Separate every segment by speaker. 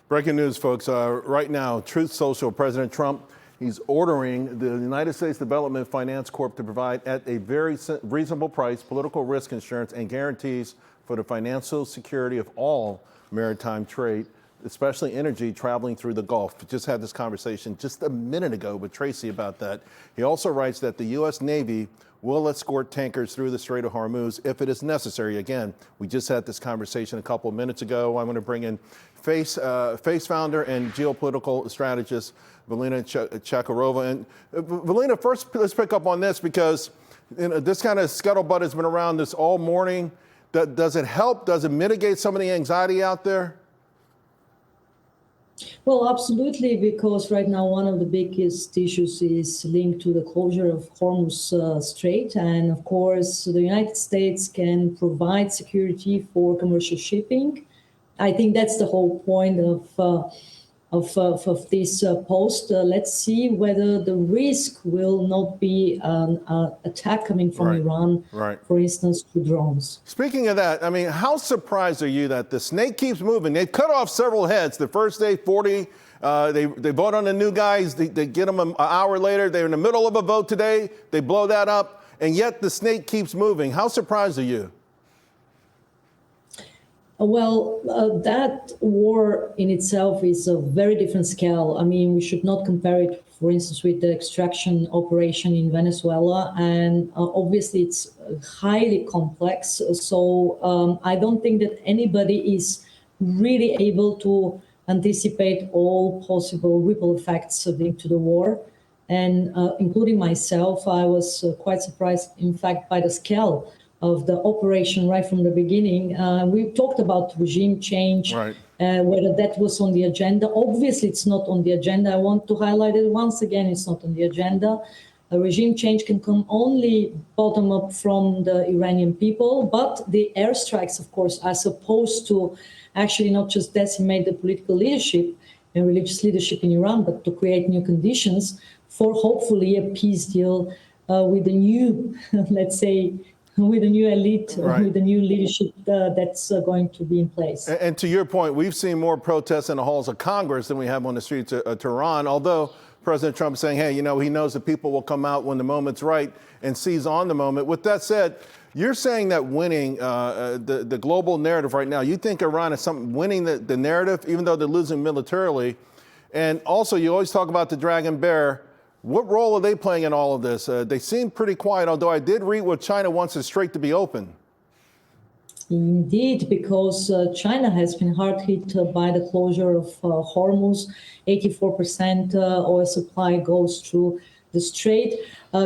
Speaker 1: Breaking news, folks. Right now, Truth Social, President Trump, he's ordering the United States Development Finance Corp to provide at a very reasonable price political risk insurance and guarantees for the financial security of all maritime trade, especially energy traveling through the Gulf. We just had this conversation just a minute ago with Tracy about that. He also writes that the U.S. Navy will escort tankers through the Strait of Hormuz if it is necessary. Again, we just had this conversation a couple of minutes ago. I want to bring in Face founder and geopolitical strategist, Velina Tchakarova. And Velina, first, let's pick up on this because this kind of scuttlebutt has been around this all morning. Does it help? Does it mitigate some of the anxiety out there?
Speaker 2: Well, absolutely, because right now one of the biggest issues is linked to the closure of Hormuz Strait. And of course, the United States can provide security for commercial shipping. I think that's the whole point of this post. Let's see whether the risk will not be an attack coming from Iran, for instance, to drones.
Speaker 1: Speaking of that, I mean, how surprised are you that the snake keeps moving? They've cut off several heads. The first day, 40. They vote on the new guys. They get them an hour later. They're in the middle of a vote today. They blow that up. And yet the snake keeps moving. How surprised are you?
Speaker 2: Well, that war in itself is a very different scale. I mean, we should not compare it, for instance, with the extraction operation in Venezuela. And obviously, it's highly complex. So I don't think that anybody is really able to anticipate all possible ripple effects linked to the war. And including myself, I was quite surprised, in fact, by the scale of the operation right from the beginning. We talked about regime change, whether that was on the agenda. Obviously, it's not on the agenda. I want to highlight it once again, it's not on the agenda. A regime change can come only bottom up from the Iranian people, but the airstrikes, of course, are supposed to actually not just decimate the political leadership and religious leadership in Iran, but to create new conditions for hopefully a peace deal with the new, let's say, with a new elite, with the new leadership that's going to be in place.
Speaker 1: And to your point, we've seen more protests in the halls of Congress than we have on the streets of Tehran, although President Trump is saying, hey, you know, he knows that people will come out when the moment's right and seize on the moment. With that said, you're saying that winning the global narrative right now, you think Iran is winning the narrative, even though they're losing militarily. And also, you always talk about the Dragon Bear. What role are they playing in all of this? They seem pretty quiet, although I did read what China wants the strait to be open.
Speaker 2: Indeed, because China has been hard hit by the closure of Hormuz. 84% oil supply goes through the strait.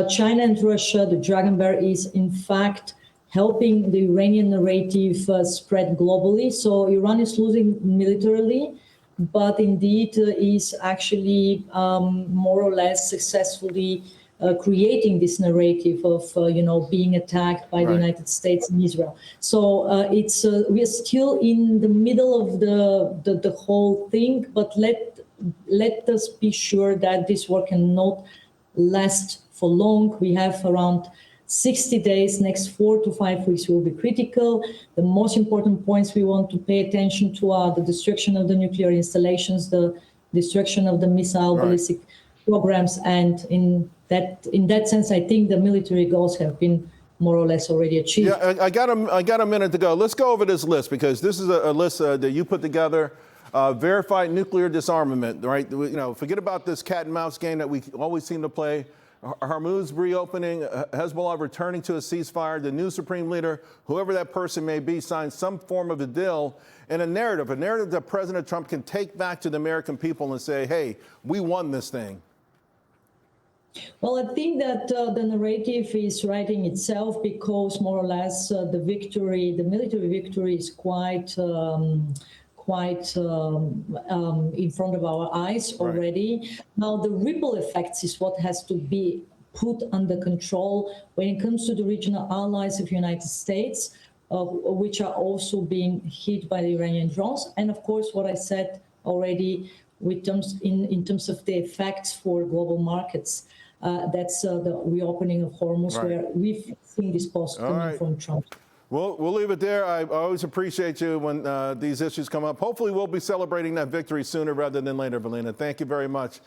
Speaker 2: China and Russia, the Dragon Bear is in fact helping the Iranian narrative spread globally. So Iran is losing militarily, but indeed is actually more or less successfully creating this narrative of being attacked by the United States and Israel. So it's we are still in the middle of the whole thing, but let us be sure that this war cannot last for long. We have around 60 days, next 4 to 5 weeks will be critical. The most important points we want to pay attention to are the destruction of the nuclear installations, the destruction of the missile ballistic programs, and in that sense, I think the military goals have been more or less already achieved.
Speaker 1: Yeah, I got a minute to go. Let's go over this list because this is a list that you put together. Verified nuclear disarmament, right? You know, forget about this cat and mouse game that we always seem to play. Hormuz reopening, Hezbollah returning to a ceasefire, the new supreme leader, whoever that person may be, signs some form of a deal, and a narrative that President Trump can take back to the American people and say, hey, we won this thing.
Speaker 2: Well, I think that the narrative is writing itself because more or less the military victory is quite in front of our eyes already. Now, the ripple effects is what has to be put under control when it comes to the regional allies of the United States, which are also being hit by the Iranian drones. And of course, what I said already in terms of the effects for global markets. That's the reopening of Hormuz, where we've seen this post coming from Trump.
Speaker 1: We'll leave it there. I always appreciate you when these issues come up. Hopefully, we'll be celebrating that victory sooner rather than later, Velina. Thank you very much.